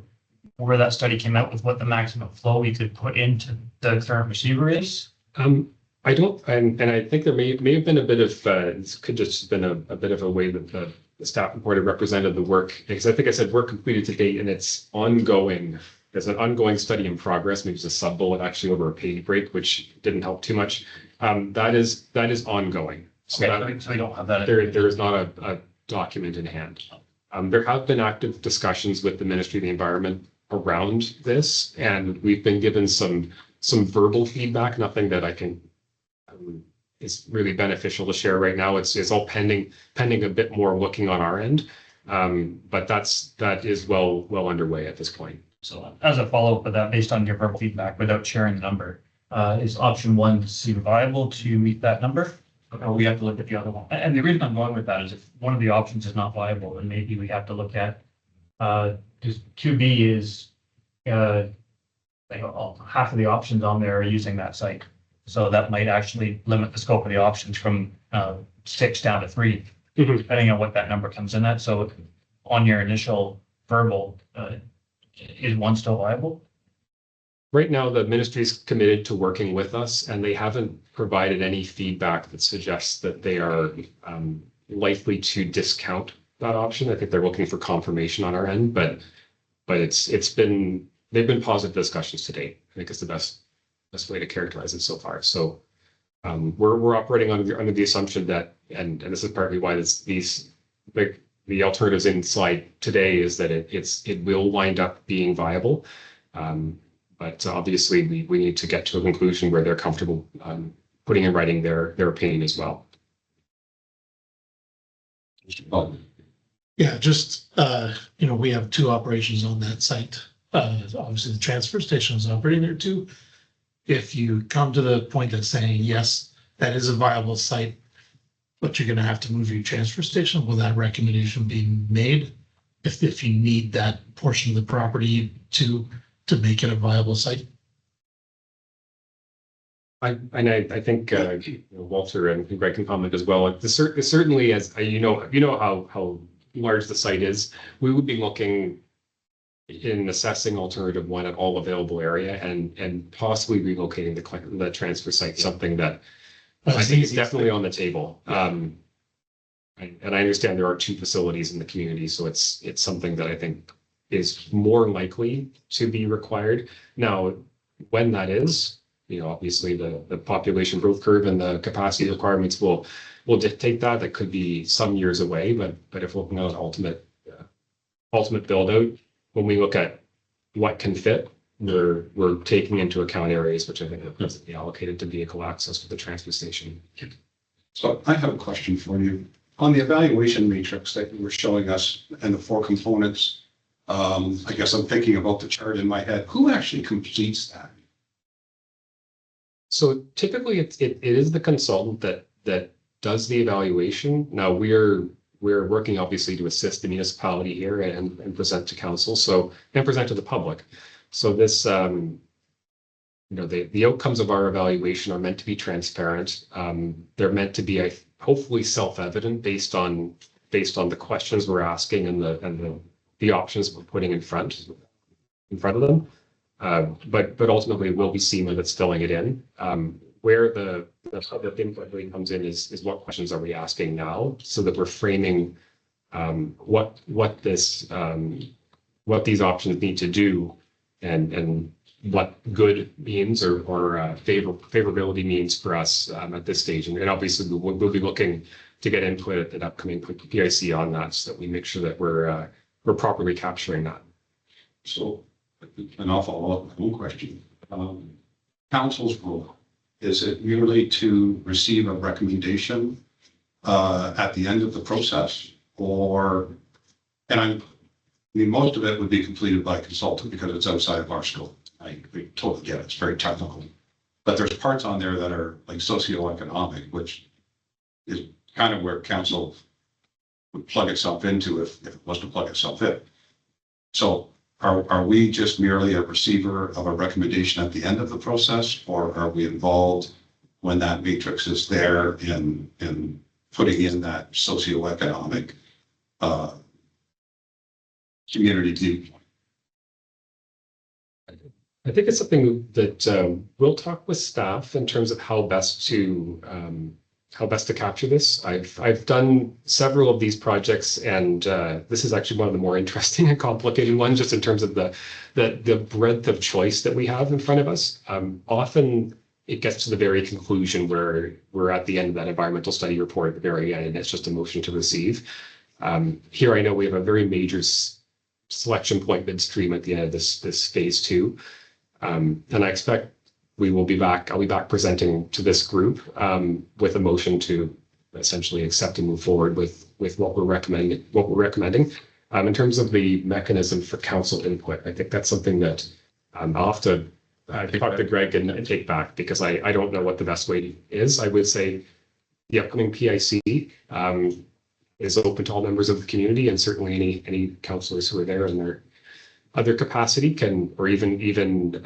where that study came out with what the maximum flow we could put into the current receiver is? I don't, and I think there may have been a bit of, this could just have been a bit of a way that the staff report had represented the work, because I think I said work completed to date and it's ongoing. There's an ongoing study in progress, maybe it's a sub bullet actually over a page break, which didn't help too much. That is ongoing. So Okay, so we don't have that. there is not a document in hand. There have been active discussions with the Ministry of the Environment around this, and we've been given some verbal feedback, nothing that I can is really beneficial to share right now. It's all pending a bit more looking on our end. But that is well underway at this point. So as a follow-up of that, based on your verbal feedback, without sharing the number, is option one seem viable to meet that number? Or we have to look at the other one? And the reason I'm going with that is if one of the options is not viable, then maybe we have to look at, because QB is, half of the options on there are using that site. So that might actually limit the scope of the options from 6 down to 3, depending on what that number comes in at. So on your initial verbal, is one still viable? Right now, the ministry is committed to working with us, and they haven't provided any feedback that suggests that they are likely to discount that option. I think they're looking for confirmation on our end, but they've been positive discussions to date. I think it's the best way to characterize it so far. So we're operating under the assumption that, and this is partly why the alternatives in slide today is that it will wind up being viable. But obviously we need to get to a conclusion where they're comfortable putting in writing their opinion as well. Yeah, just, we have 2 operations on that site. Obviously the transfer station is operating there too. If you come to the point of saying, yes, that is a viable site, but you're gonna have to move your transfer station, will that recommendation be made? If you need that portion of the property to make it a viable site? I think Walter and Greg can comment as well. It certainly, as you know how large the site is, we would be looking in assessing alternative one at all available area and possibly relocating the transfer site, something that I think is definitely on the table. And I understand there are 2 facilities in the community, so it's something that I think is more likely to be required. Now, when that is, obviously the population growth curve and the capacity requirements will dictate that. That could be some years away, but if we're looking at an ultimate build out, when we look at what can fit, we're taking into account areas which I think are presently allocated to vehicle access to the transfer station. So I have a question for you. On the evaluation matrix that you were showing us and the 4 components, I guess I'm thinking about the chart in my head. Who actually completes that? So typically it is the consultant that does the evaluation. Now we're working obviously to assist the municipality here and present to council, and present to the public. So this, the outcomes of our evaluation are meant to be transparent. They're meant to be hopefully self-evident based on the questions we're asking and the options we're putting in front of them. But ultimately it will be SEMA that's filling it in. Where the public input really comes in is what questions are we asking now, so that we're framing what these options need to do and what good means or favorability means for us at this stage. And obviously we'll be looking to get input at the upcoming PIC on that, so that we make sure that we're properly capturing that. So, and I'll follow up with my own question. Council's role Is it merely to receive a recommendation at the end of the process? Or, and I mean, most of it would be completed by a consultant because it's outside of our scope. We totally get it. It's very technical. But there's parts on there that are like socioeconomic, which is kind of where council would plug itself into if it was to plug itself in. So are we just merely a receiver of a recommendation at the end of the process, or are we involved when that matrix is there in putting in that socioeconomic community viewpoint? I think it's something that we'll talk with staff in terms of how best to capture this. I've done several of these projects, and this is actually one of the more interesting and complicated ones, just in terms of the breadth of choice that we have in front of us. Often it gets to the very conclusion where we're at the end of that environmental study report at the very end, and it's just a motion to receive. Here, I know we have a very major selection point midstream at the end of this phase 2. And I expect I'll be back presenting to this group with a motion to essentially accept and move forward with what we're recommending. In terms of the mechanism for council input, I think that's something that I'll have to talk to Greg and take back, because I don't know what the best way is. I would say the upcoming PIC is open to all members of the community, and certainly any councillors who are there in their other capacity can, or even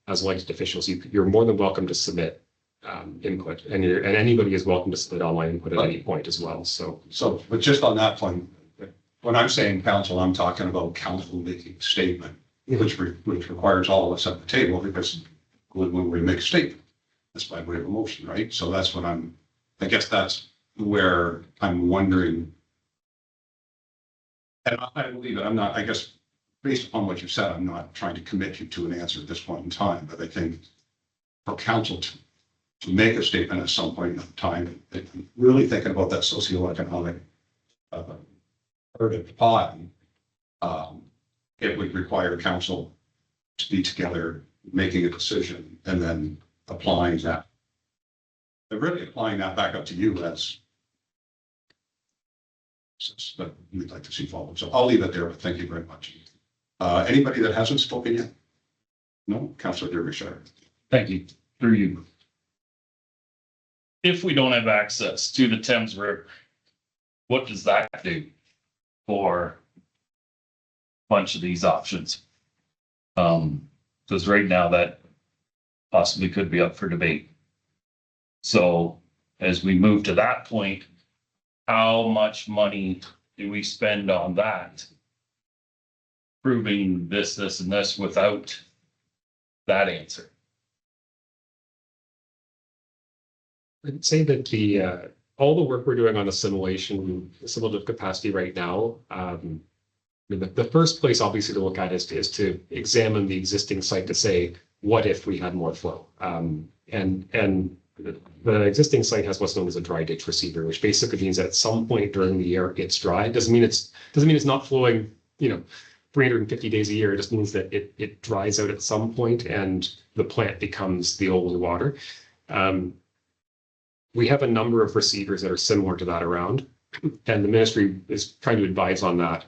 as elected officials, you're more than welcome to submit input, and anybody is welcome to submit online input at any point as well. So, but just on that point, when I'm saying council, I'm talking about council making a statement, which requires all of us at the table, because when we make a statement, that's by way of a motion, right? So that's what I guess that's where I'm wondering. And I believe it. I'm not, I guess, based upon what you said, I'm not trying to commit you to an answer at this point in time, but I think for council to make a statement at some point in time, really thinking about that socioeconomic pod, it would require council to be together, making a decision, and then applying that. But really applying that back up to you as, but we'd like to see follow. So I'll leave it there, but thank you very much. Anybody that hasn't spoken yet? No? Councillor Derbyshire. Thank you. Through you. If we don't have access to the Thames River, what does that do for a bunch of these options? Because right now that possibly could be up for debate. So as we move to that point, how much money do we spend on that? Proving this, and this without that answer. I'd say that all the work we're doing on the simulative capacity right now, the first place obviously to look at is to examine the existing site to say, what if we had more flow? And the existing site has what's known as a dry ditch receiver, which basically means that at some point during the year it's dry. It doesn't mean it's not flowing, 350 days a year. It just means that it dries out at some point and the plant becomes the old water. We have a number of receivers that are similar to that around, and the ministry is trying to advise on that.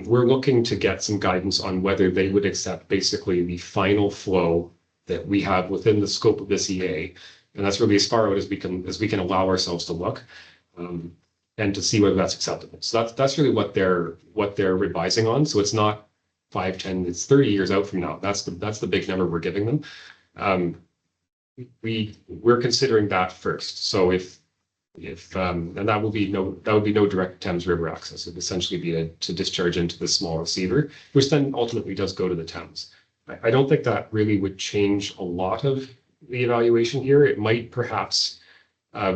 We're looking to get some guidance on whether they would accept basically the final flow that we have within the scope of this EA. And that's really as far out as we can allow ourselves to look, and to see whether that's acceptable. So that's really what they're advising on. So it's not 5, 10, it's 30 years out from now. That's the big number we're giving them. We're considering that first. So if and that would be no direct Thames River access. It would essentially be to discharge into the small receiver, which then ultimately does go to the Thames. I don't think that really would change a lot of the evaluation here. It might perhaps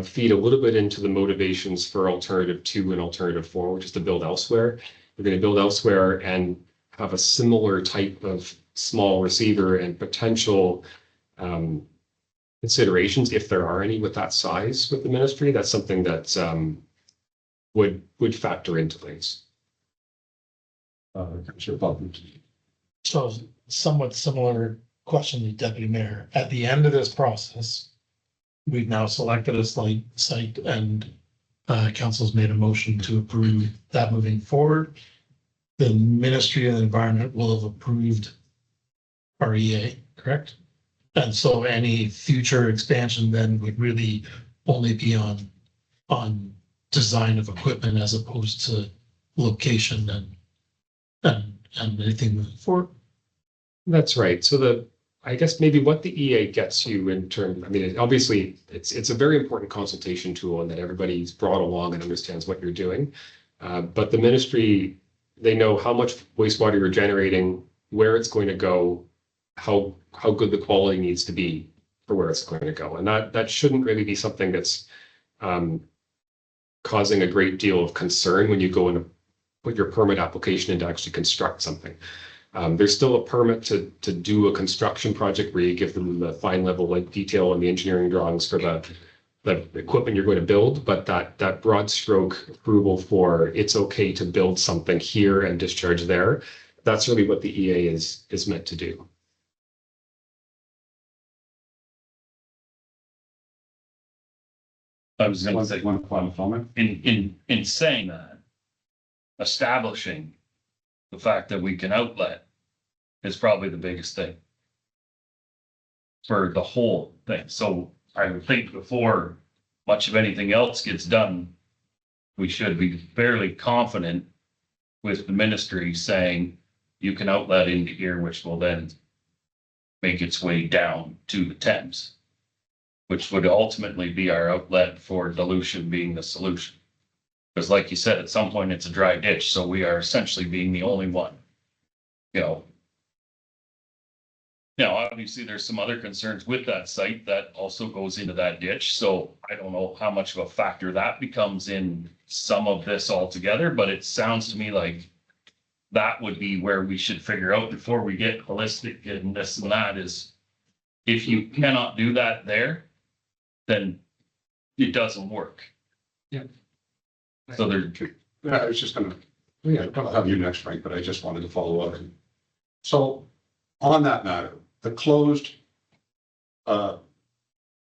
feed a little bit into the motivations for alternative 2 and alternative 4, which is to build elsewhere. We're going to build elsewhere and have a similar type of small receiver and potential considerations, if there are any, with that size with the ministry. That's something that would factor into things. So somewhat similar question to Deputy Mayor. At the end of this process, we've now selected a site and council's made a motion to approve that moving forward. The Ministry of the Environment will have approved REA, correct? And so any future expansion then would really only be on design of equipment as opposed to location and anything moving forward. That's right. So I guess maybe what the EA gets you in terms, I mean, obviously it's a very important consultation tool and that everybody's brought along and understands what you're doing. But the ministry, they know how much wastewater you're generating, where it's going to go, how good the quality needs to be for where it's going to go. And that shouldn't really be something that's causing a great deal of concern when you go and put your permit application in to actually construct something. There's still a permit to do a construction project where you give them the fine level like detail and the engineering drawings for the equipment you're going to build, but that broad stroke approval for it's okay to build something here and discharge there, that's really what the EA is meant to do. I was going to say, One final comment. in saying that, establishing the fact that we can outlet is probably the biggest thing for the whole thing. So I would think before much of anything else gets done, we should be fairly confident with the ministry saying you can outlet into here, which will then make its way down to the Thames, which would ultimately be our outlet for dilution being the solution. Because like you said, at some point it's a dry ditch, so we are essentially being the only one. Obviously there's some other concerns with that site that also goes into that ditch. So I don't know how much of a factor that becomes in some of this altogether, but it sounds to me like that would be where we should figure out before we get holistic and this and that is if you cannot do that there, then it doesn't work. Yeah. So there, Yeah, I was just gonna, I'll have you next, Frank, but I just wanted to follow up. So on that matter, the closed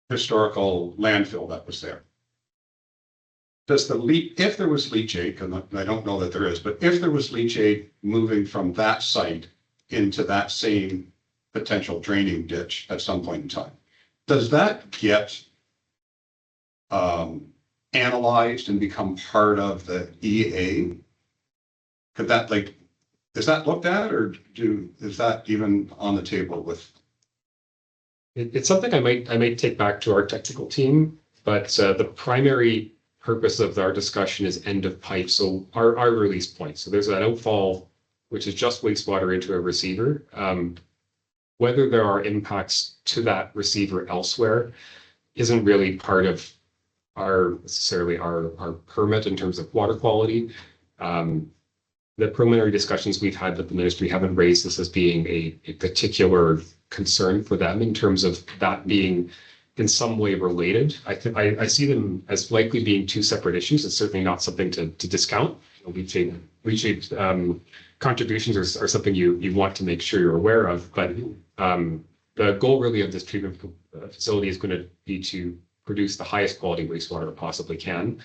historical landfill that was there. Does if there was leachate, and I don't know that there is, but if there was leachate moving from that site into that same potential draining ditch at some point in time, does that get analyzed and become part of the EA? Could that is that looked at or is that even on the table with? It's something I might take back to our technical team, but the primary purpose of our discussion is end of pipe. So our release point. So there's an outfall, which is just wastewater into a receiver. Whether there are impacts to that receiver elsewhere isn't really part of necessarily our permit in terms of water quality. The preliminary discussions we've had with the ministry haven't raised this as being a particular concern for them in terms of that being in some way related. I see them as likely being two separate issues. It's certainly not something to discount. Leachate contributions are something you want to make sure you're aware of, but the goal really of this treatment facility is going to be to produce the highest quality wastewater it possibly can.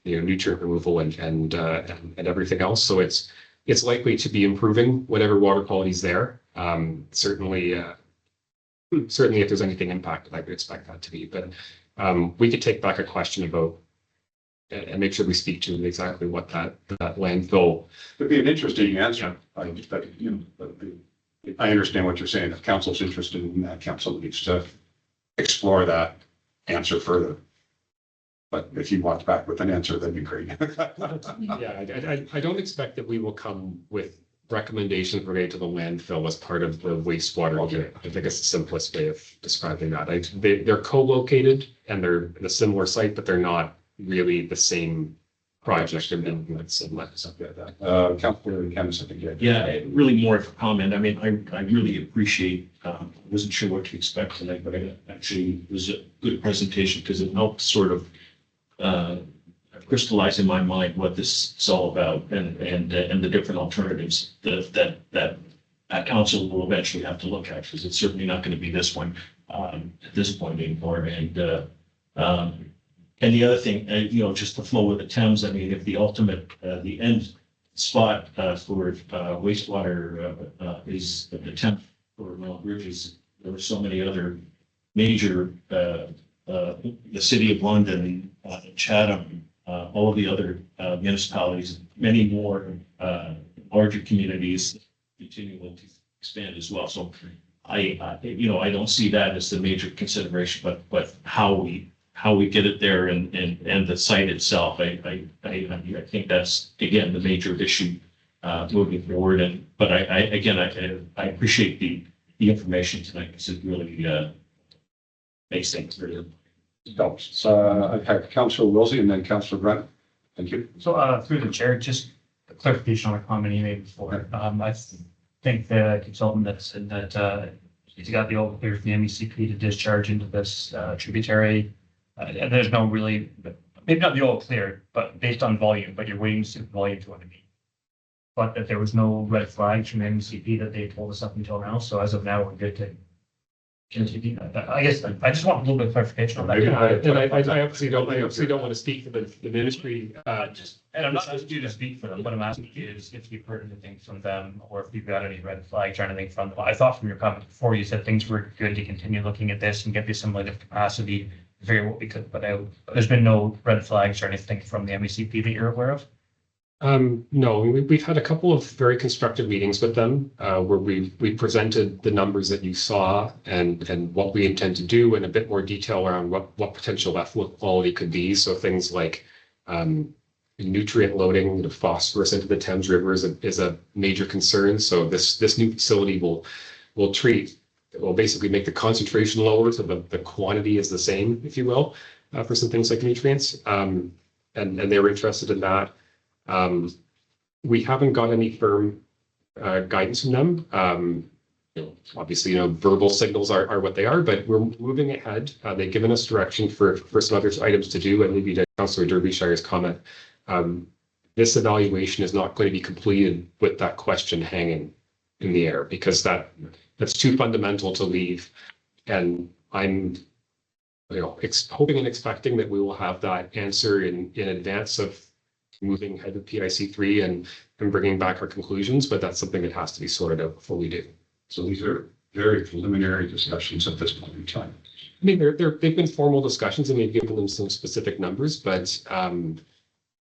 Nutrient removal and everything else. So it's likely to be improving whatever water quality is there. Certainly if there's anything impacted, I would expect that to be. But we could take back a question about and make sure we speak to exactly what that landfill. It'd be an interesting answer. I understand what you're saying. If council's interested in that, council needs to explore that answer further. But if you walk back with an answer, that'd be great. Yeah, I don't expect that we will come with recommendations related to the landfill as part of the wastewater. Okay. I think it's the simplest way of describing that. They're co-located and they're in a similar site, but they're not really the same project. They're building that same level. Something like that. Councilor Kemp, something good. Yeah, really more of a comment. I mean, I really appreciate, I wasn't sure what to expect tonight, but it actually was a good presentation because it helped sort of crystallize in my mind what this is all about and the different alternatives that council will eventually have to look at, because it's certainly not going to be this one. at this point anymore. And the other thing, just the flow of the Thames, I mean, if the ultimate, the end spot for wastewater is the Thames or Mount Bridges, there were so many other major, the city of London, Chatham, all of the other municipalities, many more larger communities continuing to expand as well. So I don't see that as the major consideration, but how we get it there and the site itself. I think that's, again, the major issue moving forward. But I appreciate the information tonight because it really makes things very. Helps. I've had Councillor Wilsey and then Councillor Brent. Thank you. So, through the chair, just a clarification on a comment you made before. I think the consultant that said that, he's got the all clear from the MECP to discharge into this, tributary. And there's no really, maybe not the all clear, but based on volume, but you're waiting to see the volume to what it means. But that there was no red flags from the MECP that they told us up until now. So as of now, we're good to continue. I guess I just want a little bit of clarification on that. And I obviously don't want to speak for the ministry. And I'm not asking you to speak for them. What I'm asking you is if you've heard anything from them or if you've got any red flags or anything from them. I thought from your comment before, you said things were good to continue looking at this and get the assimilative capacity, figure what we could put out. There's been no red flags or anything from the MECP that you're aware of? No, we've had a couple of very constructive meetings with them where we presented the numbers that you saw and what we intend to do and a bit more detail around what potential effluent quality could be. So things like nutrient loading, the phosphorus into the Thames River is a major concern. So this new facility will basically make the concentration lower, so the quantity is the same, if you will, for some things like nutrients. And they were interested in that. We haven't got any firm guidance from them. Obviously, verbal signals are what they are, but we're moving ahead. They've given us direction for some other items to do, and maybe to Councillor Derbyshire's comment. This evaluation is not going to be completed with that question hanging in the air because that's too fundamental to leave. And I'm hoping and expecting that we will have that answer in advance of moving ahead with PIC3 and bringing back our conclusions, but that's something that has to be sorted out before we do. So these are very preliminary discussions at this point in time. I mean, they've been formal discussions and we've given them some specific numbers, but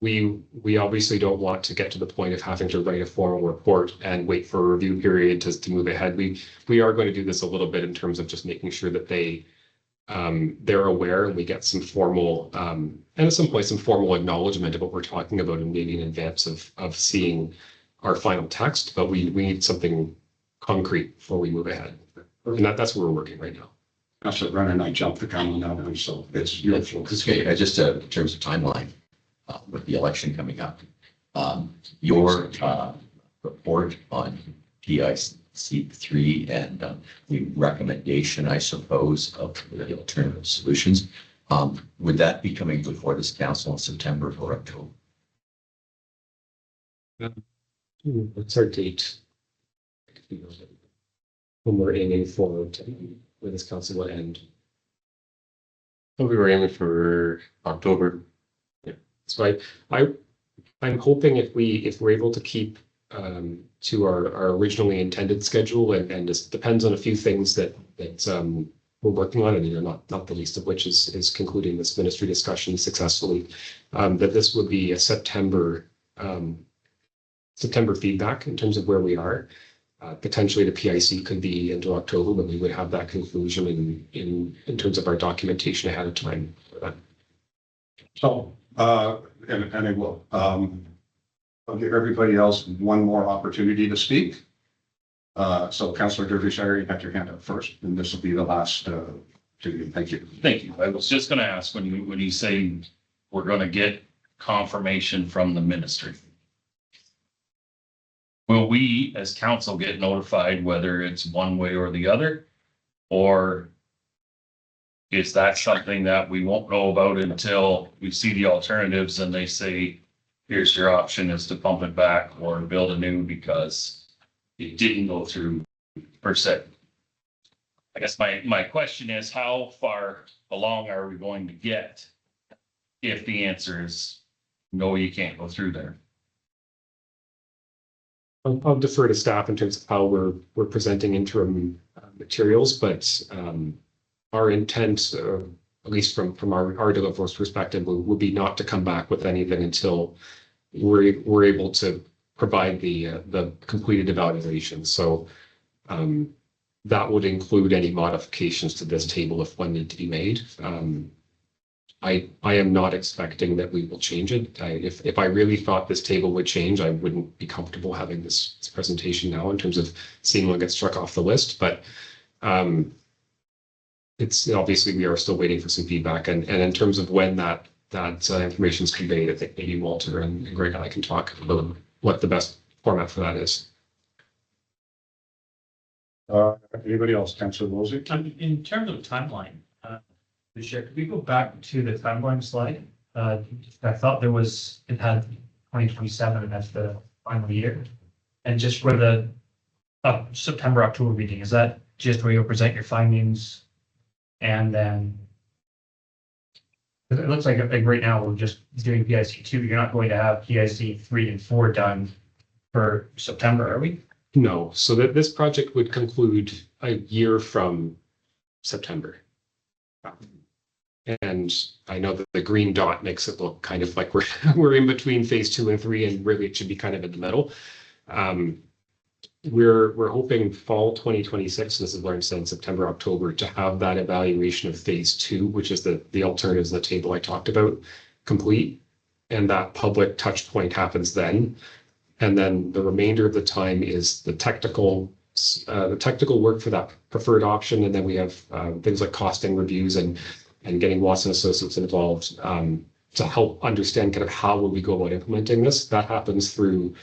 we obviously don't want to get to the point of having to write a formal report and wait for a review period to move ahead. We are going to do this a little bit in terms of just making sure that they're aware and we get some formal and at some point some formal acknowledgement of what we're talking about and maybe in advance of seeing our final text, but we need something concrete before we move ahead. And that's where we're working right now. Councillor Brennan and I jumped the gun on that one, so it's your fault. Okay, just in terms of timeline, with the election coming up, your report on PIC3 and the recommendation, I suppose, of the alternative solutions, would that be coming before this council in September or October? What's our date? When we're aiming for when this council will end. So we were aiming for October. Yeah, so I'm hoping if we're able to keep to our originally intended schedule and just depends on a few things that we're working on, and not the least of which is concluding this ministry discussion successfully. That this would be a September feedback in terms of where we are. Potentially the PIC could be into October, but we would have that conclusion in terms of our documentation ahead of time for that. So, and I will, I'll give everybody else one more opportunity to speak. So Councillor Derbyshire, you have your hand up first, and this will be the last opportunity. Thank you. Thank you. I was just gonna ask when you say we're gonna get confirmation from the ministry. Will we as council get notified whether it's one way or the other? Or is that something that we won't know about until we see the alternatives and they say, here's your option is to pump it back or build a new because it didn't go through per se? I guess my question is, how far along are we going to get? If the answer is no, you can't go through there. I'll defer to staff in terms of how we're presenting interim materials, but our intent, at least from our deliverables perspective, would be not to come back with anything until we're able to provide the completed evaluation. So that would include any modifications to this table if one need to be made. I am not expecting that we will change it. If I really thought this table would change, I wouldn't be comfortable having this presentation now in terms of seeing what gets struck off the list. But it's obviously we are still waiting for some feedback, and in terms of when that information is conveyed, I think maybe Walter and Greg and I can talk about what the best format for that is. Anybody else? Councillor Woolsey? In terms of timeline, could we go back to the timeline slide? I thought it had 2027 and that's the final year. And just for the September, October meeting, is that just where you'll present your findings? And then it looks like right now we're just doing PIC 2. You're not going to have PIC 3 and 4 done for September, are we? No, so that this project would conclude a year from September. And I know that the green dot makes it look kind of like we're in between phase 2 and 3, and really it should be kind of in the middle. We're hoping fall 2026. This is where I'm saying September, October, to have that evaluation of phase 2, which is the alternatives in the table I talked about, complete, and that public touch point happens then. And then the remainder of the time is the technical work for that preferred option, and then we have things like costing reviews and getting Watson Associates involved to help understand kind of how will we go about implementing this. That happens through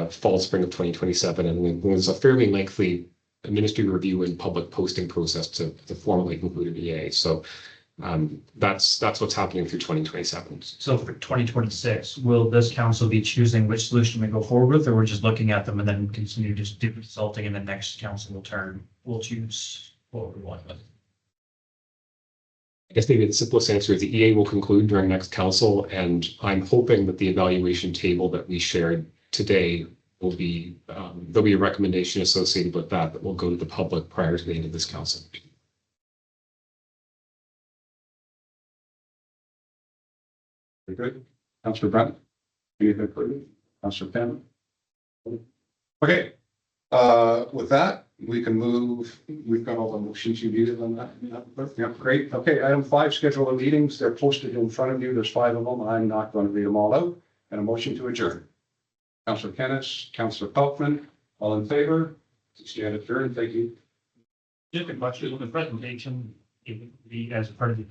fall, spring of 2027, and there's a fairly lengthy administrative review and public posting process to formally conclude an EA. So that's what's happening through 2027. So for 2026, will this council be choosing which solution we go forward with, or we're just looking at them and then continue to do consulting, and the next council will choose what we want with? I guess maybe the simplest answer is the EA will conclude during next council, and I'm hoping that the evaluation table that we shared today will be, there'll be a recommendation associated with that will go to the public prior to the end of this council. Very good. Councillor Brent? Anything further? Councillor Penn? Okay, with that, we can move, we've got all the motions you needed on that. Yeah, great. Okay, item 5, schedule of meetings. They're posted in front of you. There's 5 of them. I'm not going to read them all out. And a motion to adjourn. Councillor Kennis, Councillor Peltman, all in favor? Stand adjourned. Thank you. Just a question, the presentation, as part of the